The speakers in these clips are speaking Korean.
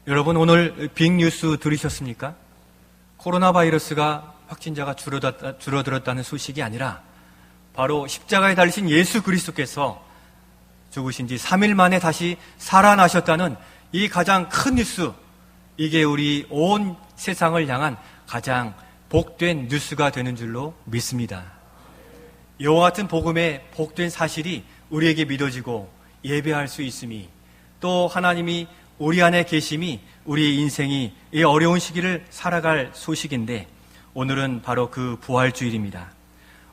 여러분 오늘 빅뉴스 들으셨습니까? 코로나 바이러스가 확진자가 줄어들었다는 소식이 아니라 바로 십자가에 달리신 예수 그리스도께서 죽으신 지 3일 만에 다시 살아나셨다는 이 가장 큰 뉴스, 이게 우리 온 세상을 향한 가장 복된 뉴스가 되는 줄로 믿습니다. 이와 같은 복음의 복된 사실이 우리에게 믿어지고 예배할 수 있음이, 또 하나님이 우리 안에 계심이 우리의 인생이 이 어려운 시기를 살아갈 소식인데, 오늘은 바로 그 부활주일입니다.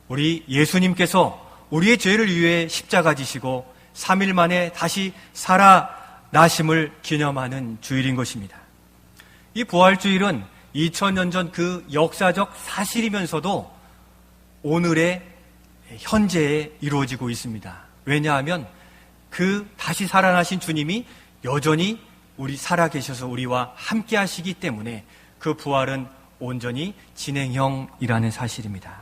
우리 예수님께서 우리의 죄를 위해 십자가 지시고 3일 만에 다시 살아나심을 기념하는 주일인 것입니다. 이 부활주일은 2000년 전 그 역사적 사실이면서도 오늘의 현재에 이루어지고 있습니다. 왜냐하면 그 다시 살아나신 주님이 여전히 우리 살아계셔서 우리와 함께 하시기 때문에 그 부활은 온전히 진행형이라는 사실입니다.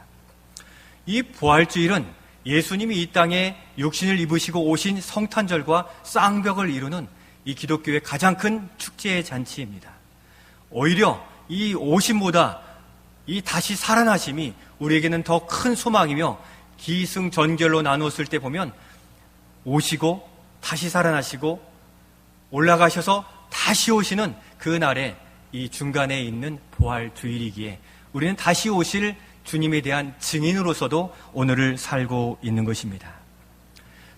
이 부활주일은 예수님이 이 땅에 육신을 입으시고 오신 성탄절과 쌍벽을 이루는 이 기독교의 가장 큰 축제의 잔치입니다. 오히려 이 오심보다 이 다시 살아나심이 우리에게는 더 큰 소망이며, 기승전결로 나눴을 때 보면 오시고 다시 살아나시고 올라가셔서 다시 오시는 그날에 이 중간에 있는 부활주일이기에 우리는 다시 오실 주님에 대한 증인으로서도 오늘을 살고 있는 것입니다.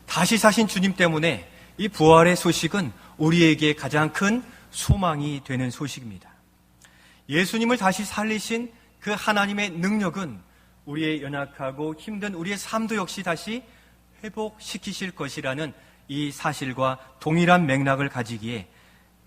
다시 사신 주님 때문에 이 부활의 소식은 우리에게 가장 큰 소망이 되는 소식입니다. 예수님을 다시 살리신 그 하나님의 능력은 우리의 연약하고 힘든 우리의 삶도 역시 다시 회복시키실 것이라는 이 사실과 동일한 맥락을 가지기에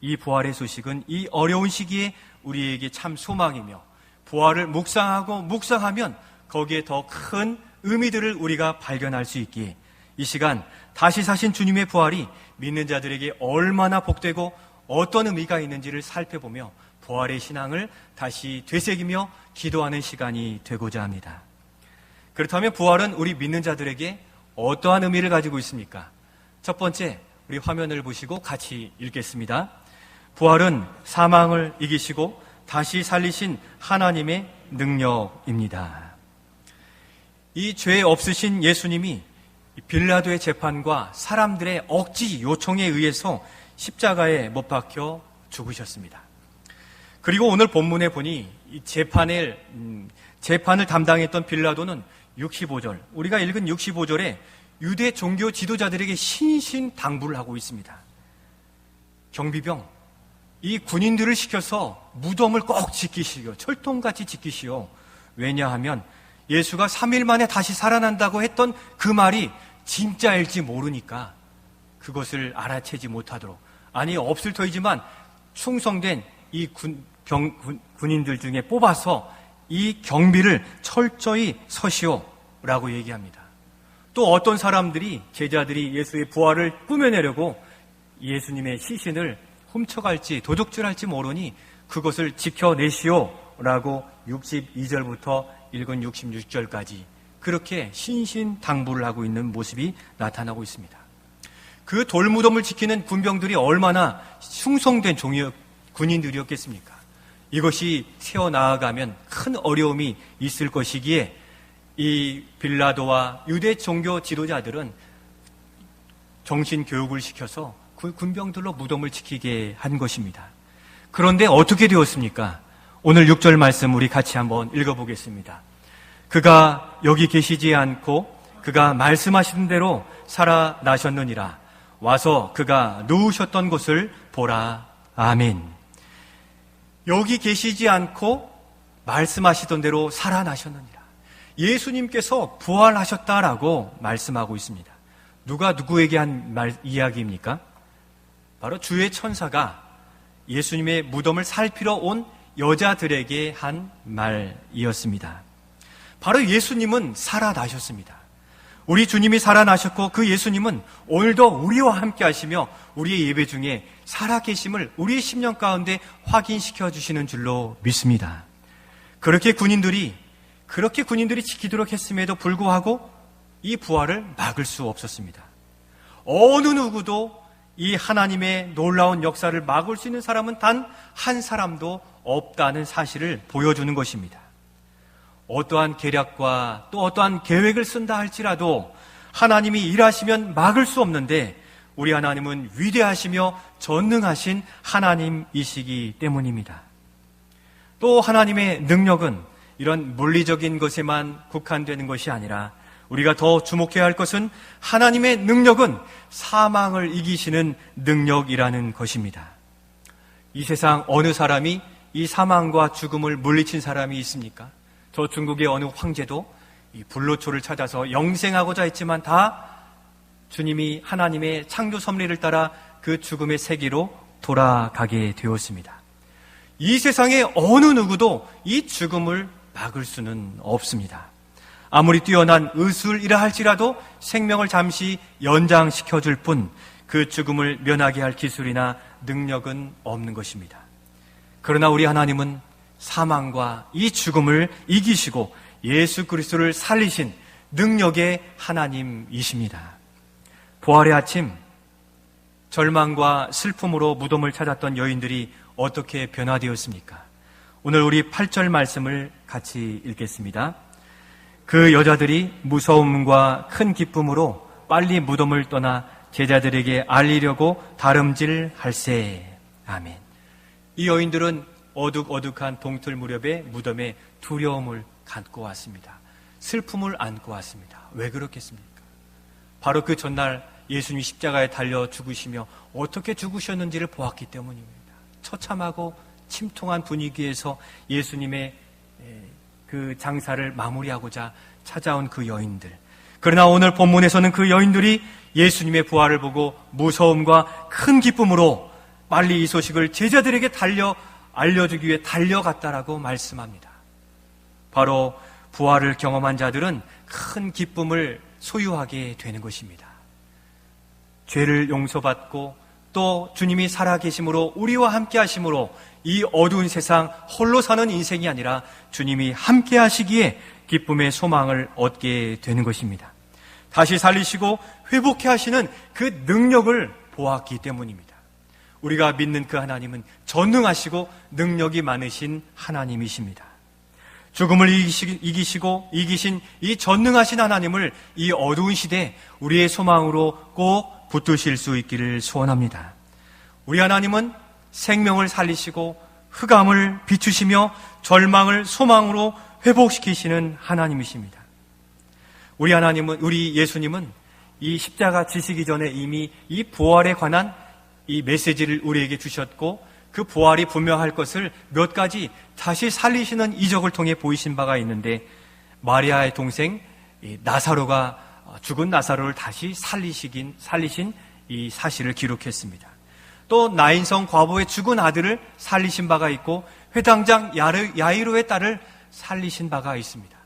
이 부활의 소식은 이 어려운 시기에 우리에게 참 소망이며, 부활을 묵상하면 거기에 더 큰 의미들을 우리가 발견할 수 있기에 이 시간 다시 사신 주님의 부활이 믿는 자들에게 얼마나 복되고 어떤 의미가 있는지를 살펴보며 부활의 신앙을 다시 되새기며 기도하는 시간이 되고자 합니다. 그렇다면 부활은 우리 믿는 자들에게 어떠한 의미를 가지고 있습니까? 첫 번째, 우리 화면을 보시고 같이 읽겠습니다. 부활은 사망을 이기시고 다시 살리신 하나님의 능력입니다. 이 죄 없으신 예수님이 빌라도의 재판과 사람들의 억지 요청에 의해서 십자가에 못 박혀 죽으셨습니다. 그리고 오늘 본문에 보니 이 재판을 담당했던 빌라도는 65절, 우리가 읽은 65절에 유대 종교 지도자들에게 신신당부를 하고 있습니다. 경비병, 이 군인들을 시켜서 무덤을 꼭 지키시오, 철통같이 지키시오. 왜냐하면 예수가 3일 만에 다시 살아난다고 했던 그 말이 진짜일지 모르니까 그것을 알아채지 못하도록, 아니 없을 터이지만 충성된 이 군인들 중에 뽑아서 이 경비를 철저히 서시오라고 얘기합니다. 또 어떤 사람들이, 제자들이 예수의 부활을 꾸며내려고 예수님의 시신을 훔쳐갈지 도둑질할지 모르니 그것을 지켜내시오라고 62절부터 읽은 66절까지 그렇게 신신당부를 하고 있는 모습이 나타나고 있습니다. 그 돌무덤을 지키는 군병들이 얼마나 충성된 군인들이었겠습니까? 이것이 새어나아가면 큰 어려움이 있을 것이기에 이 빌라도와 유대 종교 지도자들은 정신교육을 시켜서 그 군병들로 무덤을 지키게 한 것입니다. 그런데 어떻게 되었습니까? 오늘 6절 말씀 우리 같이 한번 읽어보겠습니다. 그가 여기 계시지 않고 그가 말씀하신 대로 살아나셨느니라. 와서 그가 누우셨던 곳을 보라. 아멘. 여기 계시지 않고 말씀하시던 대로 살아나셨느니라. 예수님께서 부활하셨다라고 말씀하고 있습니다. 누가 누구에게 한 이야기입니까? 바로 주의 천사가 예수님의 무덤을 살피러 온 여자들에게 한 말이었습니다. 바로 예수님은 살아나셨습니다. 우리 주님이 살아나셨고 그 예수님은 오늘도 우리와 함께 하시며 우리의 예배 중에 살아계심을 우리의 심령 가운데 확인시켜 주시는 줄로 믿습니다. 그렇게 군인들이 지키도록 했음에도 불구하고 이 부활을 막을 수 없었습니다. 어느 누구도 이 하나님의 놀라운 역사를 막을 수 있는 사람은 단 한 사람도 없다는 사실을 보여주는 것입니다. 어떠한 계략과 또 어떠한 계획을 쓴다 할지라도 하나님이 일하시면 막을 수 없는데 우리 하나님은 위대하시며 전능하신 하나님이시기 때문입니다. 또 하나님의 능력은 이런 물리적인 것에만 국한되는 것이 아니라 우리가 더 주목해야 할 것은 하나님의 능력은 사망을 이기시는 능력이라는 것입니다. 이 세상 어느 사람이 이 사망과 죽음을 물리친 사람이 있습니까? 저 중국의 어느 황제도 이 불로초를 찾아서 영생하고자 했지만 다 주님이 하나님의 창조 섭리를 따라 그 죽음의 세계로 돌아가게 되었습니다. 이 세상의 어느 누구도 이 죽음을 막을 수는 없습니다. 아무리 뛰어난 의술이라 할지라도 생명을 잠시 연장시켜줄 뿐 그 죽음을 면하게 할 기술이나 능력은 없는 것입니다. 그러나 우리 하나님은 사망과 이 죽음을 이기시고 예수 그리스도를 살리신 능력의 하나님이십니다. 부활의 아침, 절망과 슬픔으로 무덤을 찾았던 여인들이 어떻게 변화되었습니까? 오늘 우리 8절 말씀을 같이 읽겠습니다. 그 여자들이 무서움과 큰 기쁨으로 빨리 무덤을 떠나 제자들에게 알리려고 다름질할세. 아멘. 이 여인들은 어둑어둑한 동틀 무렵에 무덤에 두려움을 갖고 왔습니다. 슬픔을 안고 왔습니다. 왜 그렇겠습니까? 바로 그 전날 예수님이 십자가에 달려 죽으시며 어떻게 죽으셨는지를 보았기 때문입니다. 처참하고 침통한 분위기에서 예수님의 그 장사를 마무리하고자 찾아온 그 여인들. 그러나 오늘 본문에서는 그 여인들이 예수님의 부활을 보고 무서움과 큰 기쁨으로 빨리 이 소식을 제자들에게 알려주기 위해 달려갔다라고 말씀합니다. 바로 부활을 경험한 자들은 큰 기쁨을 소유하게 되는 것입니다. 죄를 용서받고 또 주님이 살아계심으로 우리와 함께 하심으로 이 어두운 세상 홀로 사는 인생이 아니라 주님이 함께 하시기에 기쁨의 소망을 얻게 되는 것입니다. 다시 살리시고 회복해 하시는 그 능력을 보았기 때문입니다. 우리가 믿는 그 하나님은 전능하시고 능력이 많으신 하나님이십니다. 죽음을 이기시고 이기신 이 전능하신 하나님을 이 어두운 시대 우리의 소망으로 꼭 붙드실 수 있기를 소원합니다. 우리 하나님은 생명을 살리시고 흑암을 비추시며 절망을 소망으로 회복시키시는 하나님이십니다. 우리 예수님은 이 십자가 지시기 전에 이미 이 부활에 관한 이 메시지를 우리에게 주셨고 그 부활이 분명할 것을 몇 가지 다시 살리시는 이적을 통해 보이신 바가 있는데 마리아의 동생 나사로가 죽은 나사로를 다시 살리신 이 사실을 기록했습니다. 또 나인성 과부의 죽은 아들을 살리신 바가 있고 회당장 야이로의 딸을 살리신 바가 있습니다.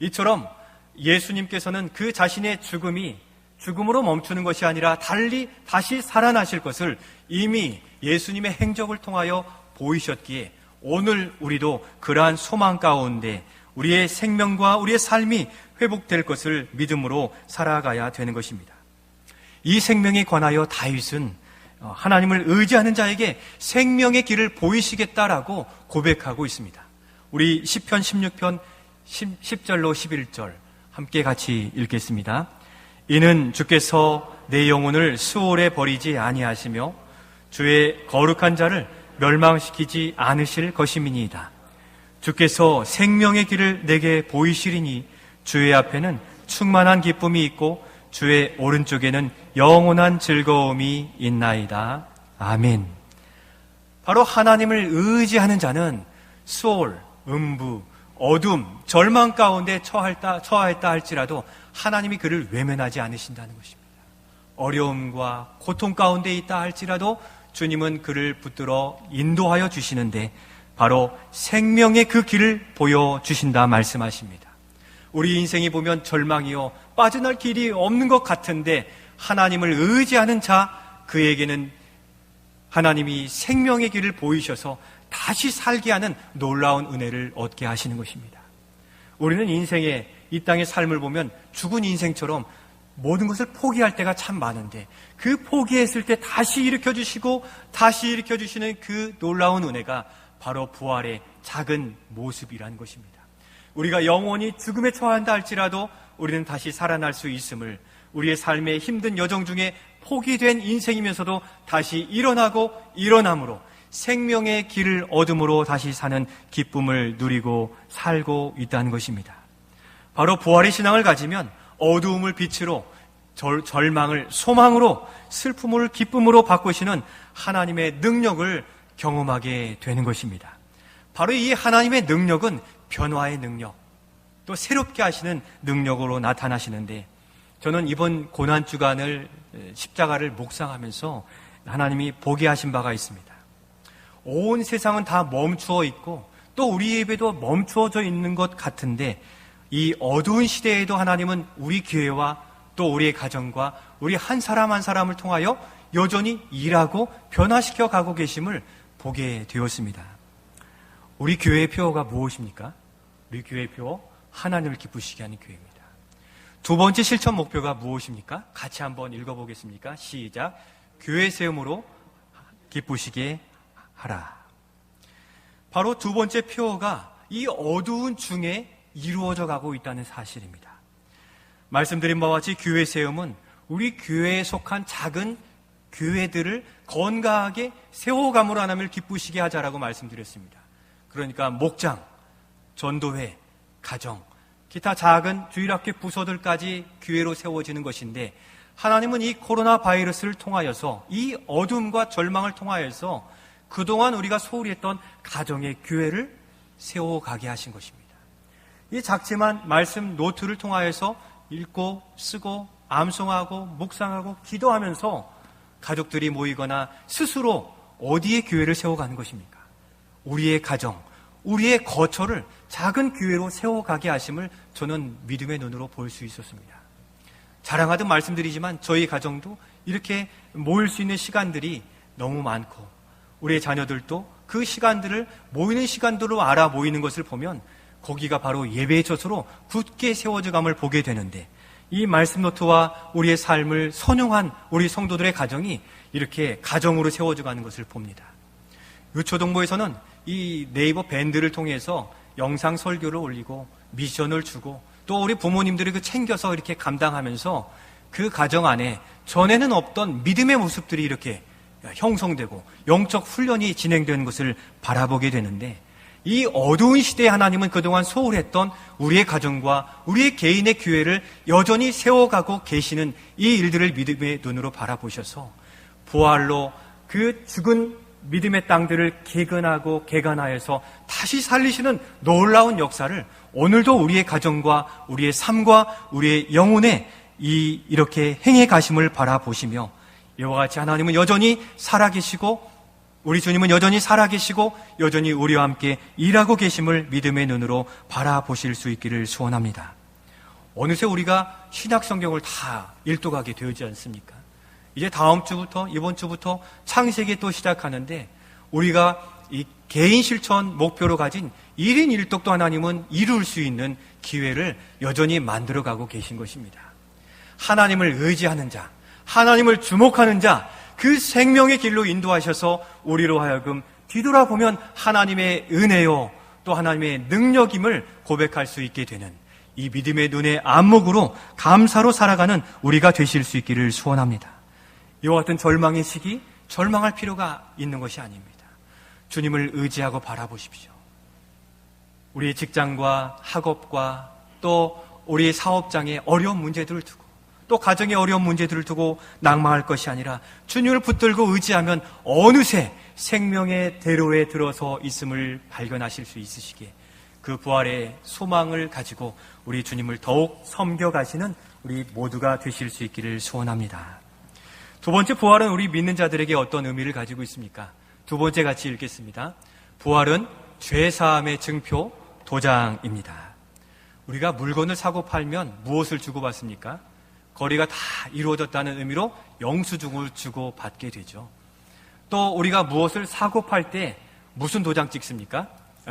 이처럼 예수님께서는 그 자신의 죽음이 죽음으로 멈추는 것이 아니라 달리 다시 살아나실 것을 이미 예수님의 행적을 통하여 보이셨기에 오늘 우리도 그러한 소망 가운데 우리의 생명과 우리의 삶이 회복될 것을 믿음으로 살아가야 되는 것입니다. 이 생명에 관하여 다윗은 하나님을 의지하는 자에게 생명의 길을 보이시겠다라고 고백하고 있습니다. 우리 시편 16편 10절로 11절 함께 같이 읽겠습니다. 이는 주께서 내 영혼을 수월에 버리지 아니하시며 주의 거룩한 자를 멸망시키지 않으실 것임이니이다. 주께서 생명의 길을 내게 보이시리니 주의 앞에는 충만한 기쁨이 있고 주의 오른쪽에는 영원한 즐거움이 있나이다. 아멘. 바로 하나님을 의지하는 자는 수월, 음부, 어둠, 절망 가운데 처하였다 할지라도 하나님이 그를 외면하지 않으신다는 것입니다. 어려움과 고통 가운데 있다 할지라도 주님은 그를 붙들어 인도하여 주시는데 바로 생명의 그 길을 보여주신다 말씀하십니다. 우리 인생이 보면 절망이요 빠져날 길이 없는 것 같은데 하나님을 의지하는 자 그에게는 하나님이 생명의 길을 보이셔서 다시 살게 하는 놀라운 은혜를 얻게 하시는 것입니다. 우리는 인생의 이 땅의 삶을 보면 죽은 인생처럼 모든 것을 포기할 때가 참 많은데 그 포기했을 때 다시 일으켜주시고 다시 일으켜주시는 그 놀라운 은혜가 바로 부활의 작은 모습이라는 것입니다. 우리가 영원히 죽음에 처한다 할지라도 우리는 다시 살아날 수 있음을, 우리의 삶의 힘든 여정 중에 포기된 인생이면서도 다시 일어나고 일어남으로 생명의 길을 얻음으로 다시 사는 기쁨을 누리고 살고 있다는 것입니다. 바로 부활의 신앙을 가지면 어두움을 빛으로, 절망을 소망으로, 슬픔을 기쁨으로 바꾸시는 하나님의 능력을 경험하게 되는 것입니다. 바로 이 하나님의 능력은 변화의 능력, 또 새롭게 하시는 능력으로 나타나시는데, 저는 이번 고난주간을, 십자가를 묵상하면서 하나님이 보게 하신 바가 있습니다. 온 세상은 다 멈추어 있고 또 우리 예배도 멈추어져 있는 것 같은데, 이 어두운 시대에도 하나님은 우리 교회와 또 우리의 가정과 우리 한 사람 한 사람을 통하여 여전히 일하고 변화시켜 가고 계심을 보게 되었습니다. 우리 교회의 표어가 무엇입니까? 우리 교회의 표어, 하나님을 기쁘시게 하는 교회입니다. 두 번째 실천 목표가 무엇입니까? 같이 한번 읽어보겠습니까? 시작. 교회 세움으로 기쁘시게 하라. 바로 두 번째 표어가 이 어두운 중에 이루어져 가고 있다는 사실입니다. 말씀드린 바와 같이 교회 세움은 우리 교회에 속한 작은 교회들을 건강하게 세워감으로 하나님을 기쁘시게 하자라고 말씀드렸습니다. 그러니까 목장, 전도회, 가정, 기타 작은 주일학교 부서들까지 교회로 세워지는 것인데, 하나님은 이 코로나 바이러스를 통하여서, 이 어둠과 절망을 통하여서 그동안 우리가 소홀히 했던 가정의 교회를 세워가게 하신 것입니다. 이 작지만 말씀 노트를 통하여서 읽고 쓰고 암송하고 묵상하고 기도하면서 가족들이 모이거나 스스로 어디에 교회를 세워가는 것입니까? 우리의 가정, 우리의 거처를 작은 교회로 세워가게 하심을 저는 믿음의 눈으로 볼 수 있었습니다. 자랑하듯 말씀드리지만 저희 가정도 이렇게 모일 수 있는 시간들이 너무 많고, 우리의 자녀들도 그 시간들을 모이는 시간들로 알아 모이는 것을 보면 거기가 바로 예배의 젖으로 굳게 세워져감을 보게 되는데, 이 말씀 노트와 우리의 삶을 선용한 우리 성도들의 가정이 이렇게 가정으로 세워져가는 것을 봅니다. 유초동부에서는 이 네이버 밴드를 통해서 영상 설교를 올리고 미션을 주고 또 우리 부모님들이 그 챙겨서 이렇게 감당하면서 그 가정 안에 전에는 없던 믿음의 모습들이 이렇게 형성되고 영적 훈련이 진행되는 것을 바라보게 되는데, 이 어두운 시대에 하나님은 그동안 소홀했던 우리의 가정과 우리의 개인의 교회를 여전히 세워가고 계시는 이 일들을 믿음의 눈으로 바라보셔서 부활로 그 죽은 믿음의 땅들을 개근하고 개간하여서 다시 살리시는 놀라운 역사를 오늘도 우리의 가정과 우리의 삶과 우리의 영혼에 이렇게 행해 가심을 바라보시며, 이와 같이 하나님은 여전히 살아계시고 우리 주님은 여전히 살아계시고 여전히 우리와 함께 일하고 계심을 믿음의 눈으로 바라보실 수 있기를 소원합니다. 어느새 우리가 신약성경을 다 일독하게 되었지 않습니까? 이제 다음 주부터, 이번 주부터 창세기 또 시작하는데, 우리가 이 개인 실천 목표로 가진 1인 1독도 하나님은 이룰 수 있는 기회를 여전히 만들어가고 계신 것입니다. 하나님을 의지하는 자, 하나님을 주목하는 자, 그 생명의 길로 인도하셔서 우리로 하여금 뒤돌아보면 하나님의 은혜요 또 하나님의 능력임을 고백할 수 있게 되는, 이 믿음의 눈의 안목으로 감사로 살아가는 우리가 되실 수 있기를 소원합니다. 이와 같은 절망의 시기, 절망할 필요가 있는 것이 아닙니다. 주님을 의지하고 바라보십시오. 우리의 직장과 학업과 또 우리의 사업장의 어려운 문제들을 두고 또 가정의 어려운 문제들을 두고 낭망할 것이 아니라 주님을 붙들고 의지하면 어느새 생명의 대로에 들어서 있음을 발견하실 수 있으시기에, 그 부활의 소망을 가지고 우리 주님을 더욱 섬겨가시는 우리 모두가 되실 수 있기를 소원합니다. 두 번째, 부활은 우리 믿는 자들에게 어떤 의미를 가지고 있습니까? 두 번째 같이 읽겠습니다. 부활은 죄사함의 증표, 도장입니다. 우리가 물건을 사고 팔면 무엇을 주고받습니까? 거래가 다 이루어졌다는 의미로 영수증을 주고 받게 되죠. 또 우리가 무엇을 사고 팔 때 무슨 도장 찍습니까?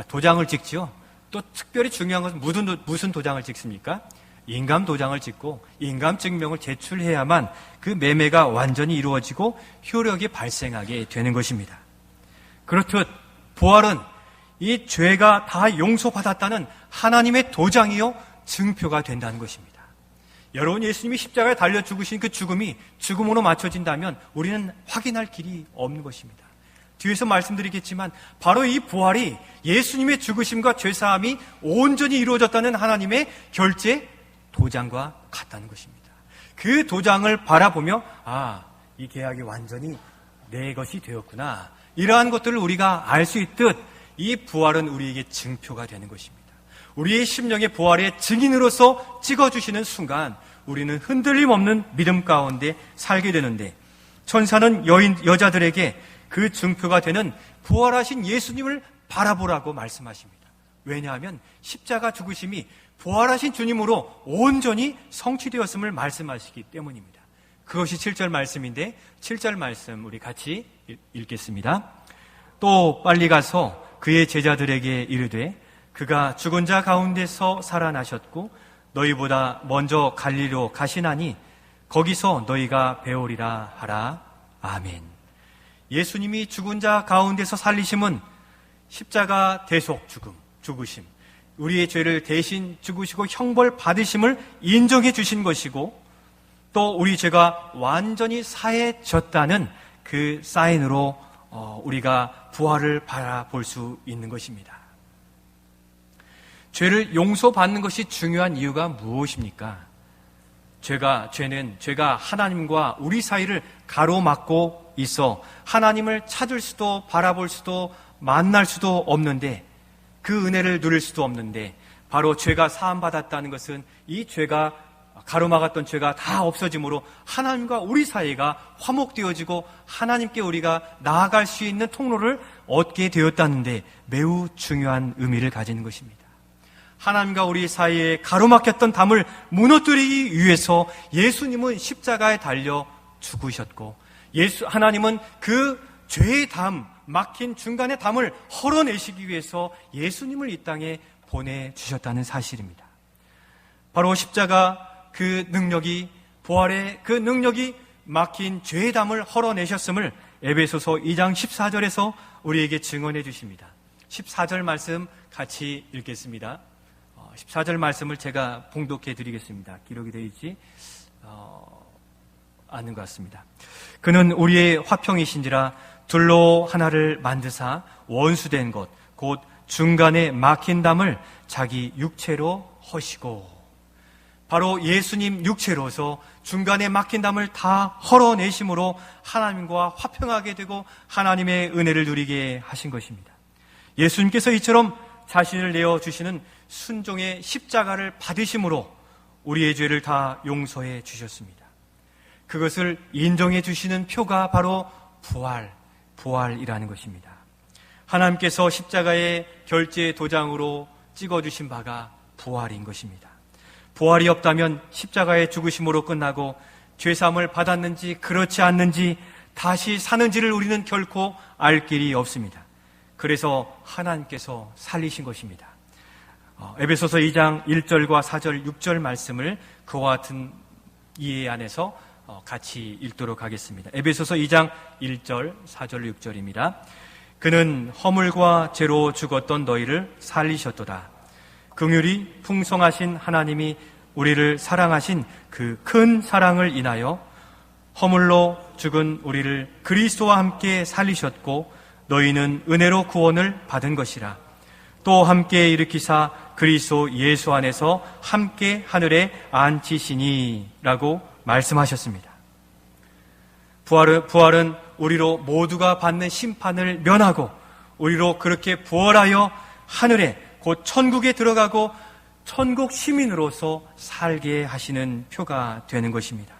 도장을 찍죠. 또 특별히 중요한 것은 무슨 도장을 찍습니까? 인감 도장을 찍고 인감 증명을 제출해야만 그 매매가 완전히 이루어지고 효력이 발생하게 되는 것입니다. 그렇듯 부활은 이 죄가 다 용서받았다는 하나님의 도장이요 증표가 된다는 것입니다. 여러분, 예수님이 십자가에 달려 죽으신 그 죽음이 죽음으로 맞춰진다면 우리는 확인할 길이 없는 것입니다. 뒤에서 말씀드리겠지만 바로 이 부활이 예수님의 죽으심과 죄사함이 온전히 이루어졌다는 하나님의 결제 도장과 같다는 것입니다. 그 도장을 바라보며 이 계약이 완전히 내 것이 되었구나, 이러한 것들을 우리가 알 수 있듯 이 부활은 우리에게 증표가 되는 것입니다. 우리의 심령의 부활의 증인으로서 찍어주시는 순간 우리는 흔들림 없는 믿음 가운데 살게 되는데, 천사는 여자들에게 그 증표가 되는 부활하신 예수님을 바라보라고 말씀하십니다. 왜냐하면 십자가 죽으심이 부활하신 주님으로 온전히 성취되었음을 말씀하시기 때문입니다. 그것이 7절 말씀인데 7절 말씀 우리 같이 읽겠습니다. 또 빨리 가서 그의 제자들에게 이르되 그가 죽은 자 가운데서 살아나셨고 너희보다 먼저 갈리로 가시나니 거기서 너희가 배우리라 하라. 아멘. 예수님이 죽은 자 가운데서 살리심은 십자가 대속 죽으심, 우리의 죄를 대신 죽으시고 형벌 받으심을 인정해 주신 것이고, 또 우리 죄가 완전히 사해졌다는 그 사인으로 우리가 부활을 바라볼 수 있는 것입니다. 죄를 용서받는 것이 중요한 이유가 무엇입니까? 죄는 하나님과 우리 사이를 가로막고 있어 하나님을 찾을 수도 바라볼 수도 만날 수도 없는데, 그 은혜를 누릴 수도 없는데, 바로 죄가 사함받았다는 것은 이 죄가 가로막았던 죄가 다 없어짐으로 하나님과 우리 사이가 화목되어지고 하나님께 우리가 나아갈 수 있는 통로를 얻게 되었다는데 매우 중요한 의미를 가지는 것입니다. 하나님과 우리 사이에 가로막혔던 담을 무너뜨리기 위해서 예수님은 십자가에 달려 죽으셨고, 하나님은 그 죄의 담, 막힌 중간의 담을 헐어내시기 위해서 예수님을 이 땅에 보내주셨다는 사실입니다. 바로 십자가 그 능력이, 부활의 그 능력이 막힌 죄의 담을 헐어내셨음을 에베소서 2장 14절에서 우리에게 증언해 주십니다. 14절 말씀 같이 읽겠습니다. 14절 말씀을 제가 봉독해 드리겠습니다. 기록이 되어 있지 않는 것 같습니다. 그는 우리의 화평이신지라 둘로 하나를 만드사 원수된 것 곧 중간에 막힌 담을 자기 육체로 허시고, 바로 예수님 육체로서 중간에 막힌 담을 다 헐어내심으로 하나님과 화평하게 되고 하나님의 은혜를 누리게 하신 것입니다. 예수님께서 이처럼 자신을 내어주시는 순종의 십자가를 받으심으로 우리의 죄를 다 용서해 주셨습니다. 그것을 인정해 주시는 표가 바로 부활이라는 것입니다. 하나님께서 십자가의 결제 도장으로 찍어주신 바가 부활인 것입니다. 부활이 없다면 십자가의 죽으심으로 끝나고 죄사함을 받았는지 그렇지 않는지 다시 사는지를 우리는 결코 알 길이 없습니다. 그래서 하나님께서 살리신 것입니다. 에베소서 2장 1절과 4절, 6절 말씀을 그와 같은 이해 안에서 같이 읽도록 하겠습니다. 에베소서 2장 1절, 4절, 6절입니다. 그는 허물과 죄로 죽었던 너희를 살리셨도다. 긍휼이 풍성하신 하나님이 우리를 사랑하신 그 큰 사랑을 인하여 허물로 죽은 우리를 그리스도와 함께 살리셨고 너희는 은혜로 구원을 받은 것이라. 또 함께 일으키사 그리스도 예수 안에서 함께 하늘에 앉히시니 라고 말씀하셨습니다. 부활은 우리로 모두가 받는 심판을 면하고 우리로 그렇게 부활하여 하늘에 곧 천국에 들어가고 천국 시민으로서 살게 하시는 표가 되는 것입니다.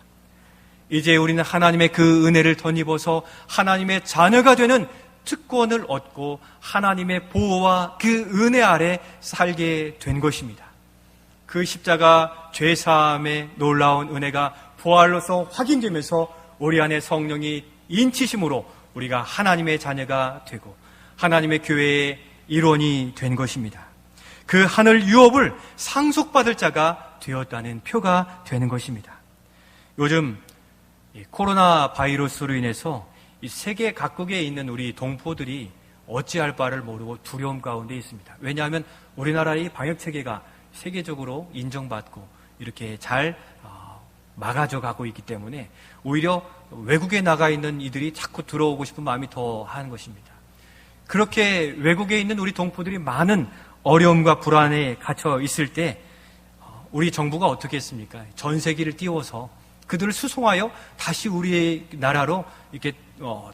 이제 우리는 하나님의 그 은혜를 덧입어서 하나님의 자녀가 되는 특권을 얻고 하나님의 보호와 그 은혜 아래 살게 된 것입니다. 그 십자가 죄사함의 놀라운 은혜가 부활로서 확인되면서 우리 안에 성령이 인치심으로 우리가 하나님의 자녀가 되고 하나님의 교회의 일원이 된 것입니다. 그 하늘 유업을 상속받을 자가 되었다는 표가 되는 것입니다. 요즘 코로나 바이러스로 인해서 이 세계 각국에 있는 우리 동포들이 어찌할 바를 모르고 두려움 가운데 있습니다. 왜냐하면 우리나라의 방역 체계가 세계적으로 인정받고 이렇게 잘 막아져 가고 있기 때문에 오히려 외국에 나가 있는 이들이 자꾸 들어오고 싶은 마음이 더한 것입니다. 그렇게 외국에 있는 우리 동포들이 많은 어려움과 불안에 갇혀 있을 때 우리 정부가 어떻게 했습니까? 전세기를 띄워서 그들을 수송하여 다시 우리의 나라로 이렇게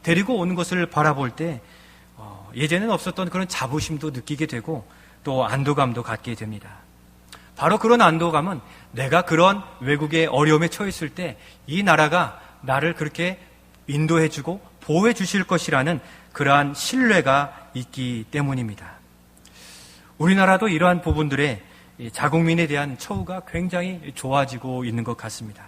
데리고 오는 것을 바라볼 때 예전에는 없었던 그런 자부심도 느끼게 되고 또 안도감도 갖게 됩니다. 바로 그런 안도감은 내가 그런 외국의 어려움에 처했을 때 이 나라가 나를 그렇게 인도해주고 보호해 주실 것이라는 그러한 신뢰가 있기 때문입니다. 우리나라도 이러한 부분들에 자국민에 대한 처우가 굉장히 좋아지고 있는 것 같습니다.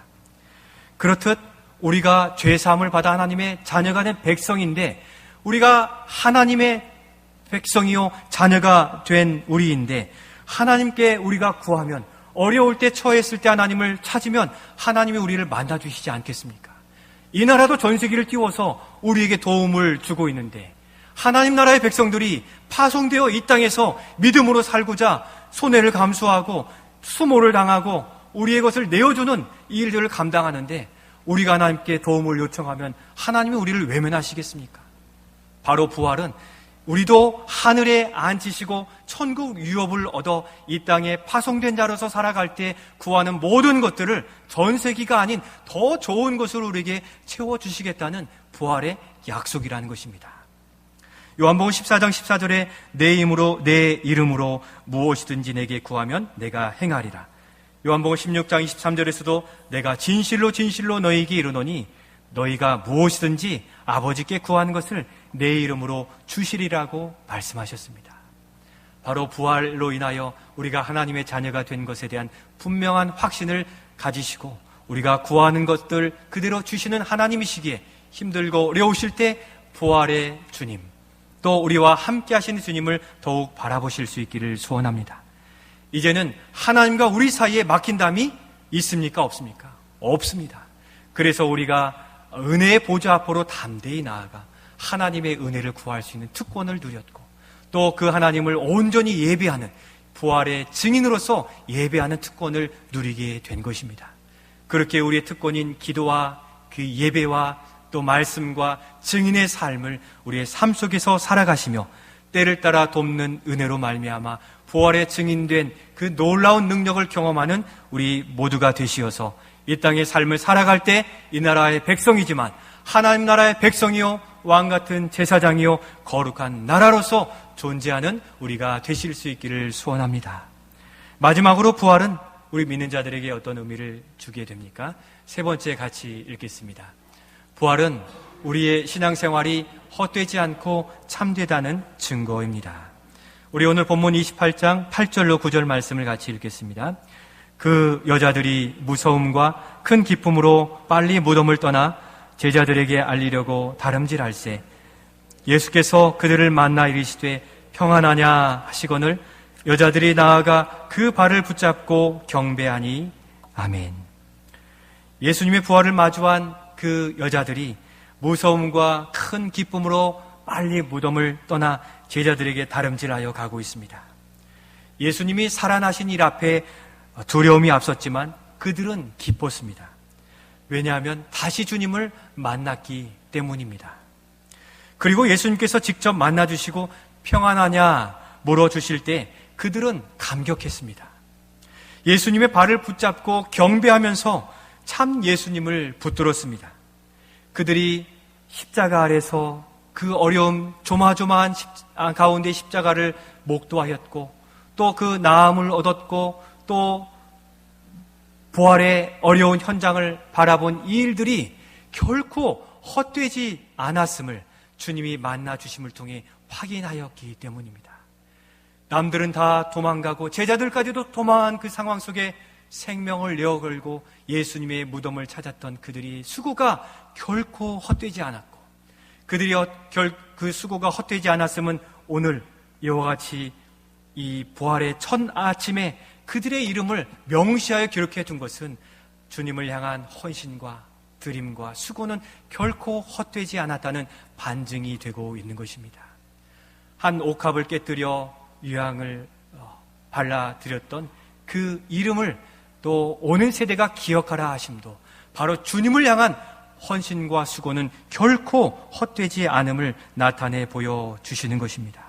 그렇듯 우리가 죄사함을 받아 하나님의 자녀가 된 백성인데 우리가 하나님의 백성이요 자녀가 된 우리인데 하나님께 우리가 구하면 어려울 때 처했을 때 하나님을 찾으면 하나님이 우리를 만나주시지 않겠습니까? 이 나라도 전세기를 띄워서 우리에게 도움을 주고 있는데 하나님 나라의 백성들이 파송되어 이 땅에서 믿음으로 살고자 손해를 감수하고 수모를 당하고 우리의 것을 내어주는 이 일들을 감당하는데 우리가 하나님께 도움을 요청하면 하나님이 우리를 외면하시겠습니까? 바로 부활은 우리도 하늘에 앉히시고 천국 유업을 얻어 이 땅에 파송된 자로서 살아갈 때 구하는 모든 것들을 전세기가 아닌 더 좋은 것으로 우리에게 채워주시겠다는 부활의 약속이라는 것입니다. 요한복음 14장 14절에 내 이름으로 무엇이든지 내게 구하면 내가 행하리라. 요한복음 16장 23절에서도 내가 진실로 진실로 너희에게 이르노니 너희가 무엇이든지 아버지께 구하는 것을 내 이름으로 주시리라고 말씀하셨습니다. 바로 부활로 인하여 우리가 하나님의 자녀가 된 것에 대한 분명한 확신을 가지시고 우리가 구하는 것들 그대로 주시는 하나님이시기에 힘들고 어려우실 때 부활의 주님 또 우리와 함께 하시는 주님을 더욱 바라보실 수 있기를 소원합니다. 이제는 하나님과 우리 사이에 막힌 담이 있습니까? 없습니까? 없습니다. 그래서 우리가 은혜의 보좌 앞으로 담대히 나아가 하나님의 은혜를 구할 수 있는 특권을 누렸고 또 그 하나님을 온전히 예배하는 부활의 증인으로서 예배하는 특권을 누리게 된 것입니다. 그렇게 우리의 특권인 기도와 그 예배와 또 말씀과 증인의 삶을 우리의 삶 속에서 살아가시며 때를 따라 돕는 은혜로 말미암아 부활의 증인된 그 놀라운 능력을 경험하는 우리 모두가 되시어서 이 땅의 삶을 살아갈 때 이 나라의 백성이지만 하나님 나라의 백성이요 왕같은 제사장이요 거룩한 나라로서 존재하는 우리가 되실 수 있기를 소원합니다. 마지막으로 부활은 우리 믿는 자들에게 어떤 의미를 주게 됩니까? 세 번째 같이 읽겠습니다. 부활은 우리의 신앙생활이 헛되지 않고 참되다는 증거입니다. 우리 오늘 본문 28장 8절로 9절 말씀을 같이 읽겠습니다. 그 여자들이 무서움과 큰 기쁨으로 빨리 무덤을 떠나 제자들에게 알리려고 다름질할세 예수께서 그들을 만나 이르시되 평안하냐 하시거늘 여자들이 나아가 그 발을 붙잡고 경배하니 아멘. 예수님의 부활을 마주한 그 여자들이 무서움과 큰 기쁨으로 빨리 무덤을 떠나 제자들에게 다름질하여 가고 있습니다. 예수님이 살아나신 일 앞에 두려움이 앞섰지만 그들은 기뻤습니다. 왜냐하면 다시 주님을 만났기 때문입니다. 그리고 예수님께서 직접 만나주시고 평안하냐 물어주실 때 그들은 감격했습니다. 예수님의 발을 붙잡고 경배하면서 참 예수님을 붙들었습니다. 그들이 십자가 아래서 그 어려움 조마조마한 가운데 십자가를 목도하였고 또 그 나음을 얻었고 또 부활의 어려운 현장을 바라본 이 일들이 결코 헛되지 않았음을 주님이 만나주심을 통해 확인하였기 때문입니다. 남들은 다 도망가고 제자들까지도 도망한 그 상황 속에 생명을 내어걸고 예수님의 무덤을 찾았던 그들이 수고가 결코 헛되지 않았고 그들이 그 수고가 헛되지 않았음은 오늘 이와 같이 이 부활의 첫 아침에 그들의 이름을 명시하여 기록해 둔 것은 주님을 향한 헌신과 드림과 수고는 결코 헛되지 않았다는 반증이 되고 있는 것입니다. 한 옥합을 깨뜨려 유황을 발라드렸던 그 이름을 또 오는 세대가 기억하라 하심도 바로 주님을 향한 헌신과 수고는 결코 헛되지 않음을 나타내 보여주시는 것입니다.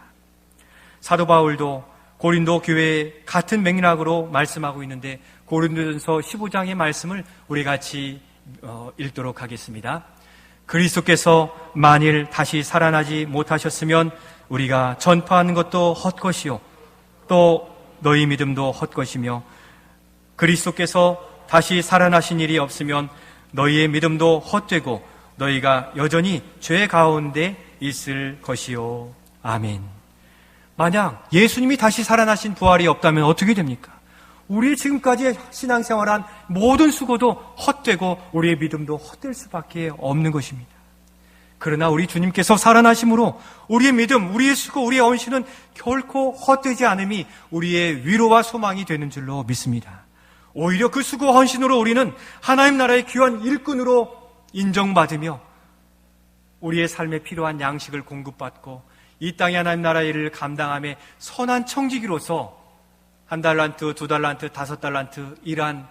사도 바울도 고린도 교회에 같은 맥락으로 말씀하고 있는데 고린도전서 15장의 말씀을 우리 같이 읽도록 하겠습니다. 그리스도께서 만일 다시 살아나지 못하셨으면 우리가 전파하는 것도 헛것이요 또 너희 믿음도 헛것이며 그리스도께서 다시 살아나신 일이 없으면 너희의 믿음도 헛되고 너희가 여전히 죄 가운데 있을 것이요. 아멘. 만약 예수님이 다시 살아나신 부활이 없다면 어떻게 됩니까? 우리 지금까지 신앙생활한 모든 수고도 헛되고 우리의 믿음도 헛될 수밖에 없는 것입니다. 그러나 우리 주님께서 살아나심으로 우리의 믿음, 우리의 수고, 우리의 헌신은 결코 헛되지 않음이 우리의 위로와 소망이 되는 줄로 믿습니다. 오히려 그 수고 헌신으로 우리는 하나님 나라의 귀한 일꾼으로 인정받으며 우리의 삶에 필요한 양식을 공급받고 이 땅의 하나님 나라의 일을 감당함에 선한 청지기로서 1달란트, 2달란트, 5달란트 일한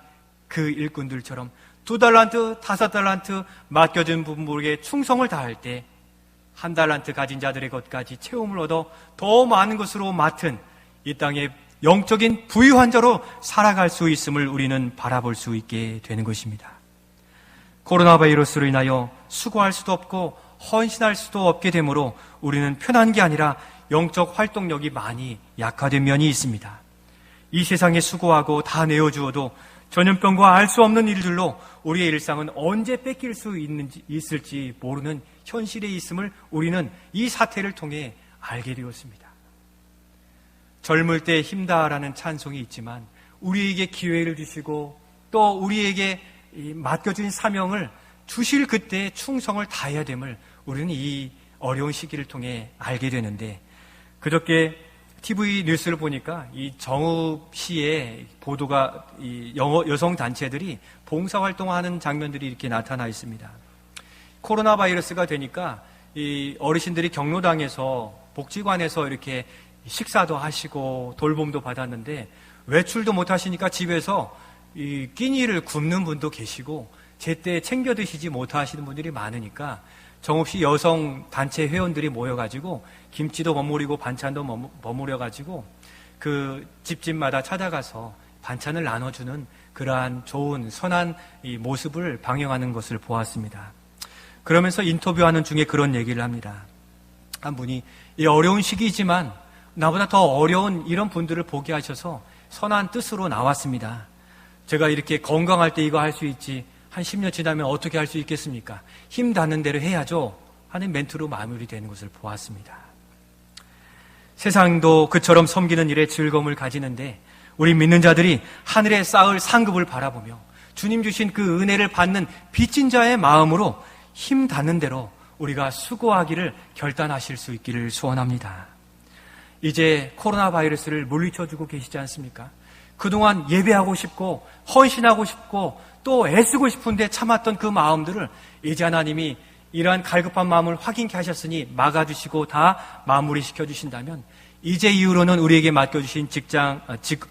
그 일꾼들처럼 2달란트, 5달란트 맡겨진 분들에게 충성을 다할 때 1달란트 가진 자들의 것까지 채움을 얻어 더 많은 것으로 맡은 이 땅의 영적인 부유한 자로 살아갈 수 있음을 우리는 바라볼 수 있게 되는 것입니다. 코로나 바이러스로 인하여 수고할 수도 없고 헌신할 수도 없게 되므로 우리는 편한 게 아니라 영적 활동력이 많이 약화된 면이 있습니다. 이 세상에 수고하고 다 내어주어도 전염병과 알 수 없는 일들로 우리의 일상은 언제 뺏길 수 있을지 모르는 현실에 있음을 우리는 이 사태를 통해 알게 되었습니다. 젊을 때 힘다라는 찬송이 있지만 우리에게 기회를 주시고 또 우리에게 맡겨진 사명을 주실 그때 충성을 다해야 됨을 우리는 이 어려운 시기를 통해 알게 되는데 그저께 TV 뉴스를 보니까 이 정읍시의 보도가 이 여성 단체들이 봉사활동하는 장면들이 이렇게 나타나 있습니다. 코로나 바이러스가 되니까 이 어르신들이 경로당에서 복지관에서 이렇게 식사도 하시고 돌봄도 받았는데 외출도 못 하시니까 집에서 이 끼니를 굽는 분도 계시고 제때 챙겨 드시지 못하시는 분들이 많으니까 정읍시 여성 단체 회원들이 모여가지고 김치도 버무리고 반찬도 버무려가지고 그 집집마다 찾아가서 반찬을 나눠주는 그러한 좋은 선한 이 모습을 방영하는 것을 보았습니다. 그러면서 인터뷰하는 중에 그런 얘기를 합니다. 한 분이 이 어려운 시기이지만 나보다 더 어려운 이런 분들을 보게 하셔서 선한 뜻으로 나왔습니다. 제가 이렇게 건강할 때 이거 할 수 있지 한 10년 지나면 어떻게 할 수 있겠습니까? 힘 닿는 대로 해야죠 하는 멘트로 마무리되는 것을 보았습니다. 세상도 그처럼 섬기는 일에 즐거움을 가지는데 우리 믿는 자들이 하늘에 쌓을 상급을 바라보며 주님 주신 그 은혜를 받는 빚진 자의 마음으로 힘 닿는 대로 우리가 수고하기를 결단하실 수 있기를 소원합니다. 이제 코로나 바이러스를 물리쳐주고 계시지 않습니까? 그동안 예배하고 싶고 헌신하고 싶고 또 애쓰고 싶은데 참았던 그 마음들을 이제 하나님이 이러한 갈급한 마음을 확인케 하셨으니 막아주시고 다 마무리시켜 주신다면 이제 이후로는 우리에게 맡겨주신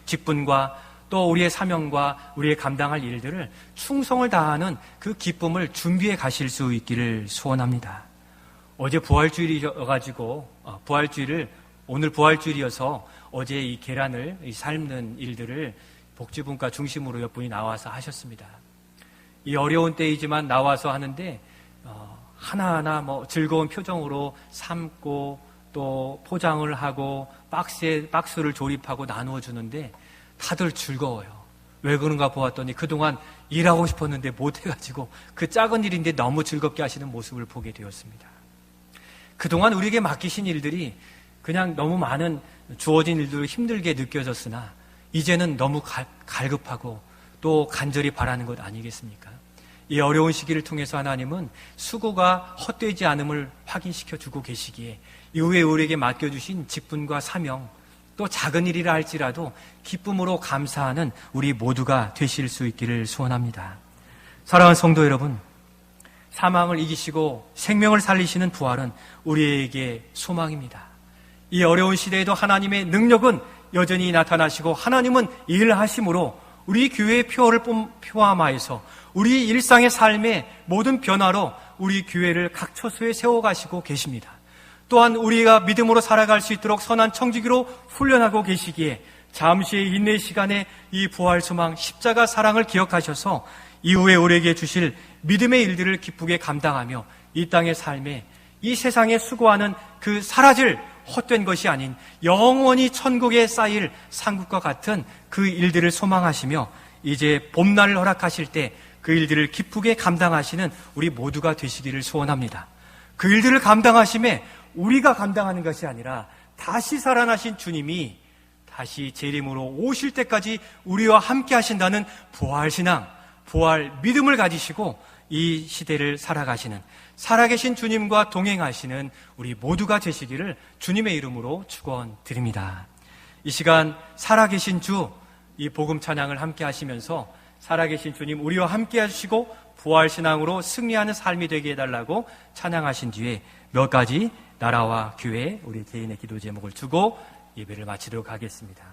직분과 또 우리의 사명과 우리의 감당할 일들을 충성을 다하는 그 기쁨을 준비해 가실 수 있기를 소원합니다. 어제 부활주일이어가지고 오늘 부활주일이어서 어제 이 계란을 삶는 일들을 복지분과 중심으로 몇 분이 나와서 하셨습니다. 이 어려운 때이지만 나와서 하는데 하나하나 즐거운 표정으로 삶고 또 포장을 하고 박스를 조립하고 나누어 주는데 다들 즐거워요. 왜 그런가 보았더니 그동안 일하고 싶었는데 못해가지고 그 작은 일인데 너무 즐겁게 하시는 모습을 보게 되었습니다. 그동안 우리에게 맡기신 일들이 그냥 너무 많은 주어진 일들로 힘들게 느껴졌으나 이제는 너무 갈급하고 또 간절히 바라는 것 아니겠습니까? 이 어려운 시기를 통해서 하나님은 수고가 헛되지 않음을 확인시켜 주고 계시기에 이후에 우리에게 맡겨주신 직분과 사명 또 작은 일이라 할지라도 기쁨으로 감사하는 우리 모두가 되실 수 있기를 소원합니다. 사랑하는 성도 여러분, 사망을 이기시고 생명을 살리시는 부활은 우리에게 소망입니다. 이 어려운 시대에도 하나님의 능력은 여전히 나타나시고 하나님은 일하심으로 우리 교회의 표어를 포함하여서 우리 일상의 삶의 모든 변화로 우리 교회를 각 처소에 세워가시고 계십니다. 또한 우리가 믿음으로 살아갈 수 있도록 선한 청지기로 훈련하고 계시기에 잠시의 인내 시간에 이 부활 소망 십자가 사랑을 기억하셔서 이후에 우리에게 주실 믿음의 일들을 기쁘게 감당하며 이 땅의 삶에 이 세상에 수고하는 그 사라질 헛된 것이 아닌 영원히 천국에 쌓일 상급과 같은 그 일들을 소망하시며 이제 봄날을 허락하실 때 그 일들을 기쁘게 감당하시는 우리 모두가 되시기를 소원합니다. 그 일들을 감당하심에 우리가 감당하는 것이 아니라 다시 살아나신 주님이 다시 재림으로 오실 때까지 우리와 함께 하신다는 부활신앙, 부활 믿음을 가지시고 이 시대를 살아가시는 살아계신 주님과 동행하시는 우리 모두가 되시기를 주님의 이름으로 축원드립니다. 이 시간 살아계신 주, 이 복음 찬양을 함께 하시면서 살아계신 주님 우리와 함께 하시고 부활신앙으로 승리하는 삶이 되게 해달라고 찬양하신 뒤에 몇 가지 나라와 교회 우리 개인의 기도 제목을 두고 예배를 마치도록 하겠습니다.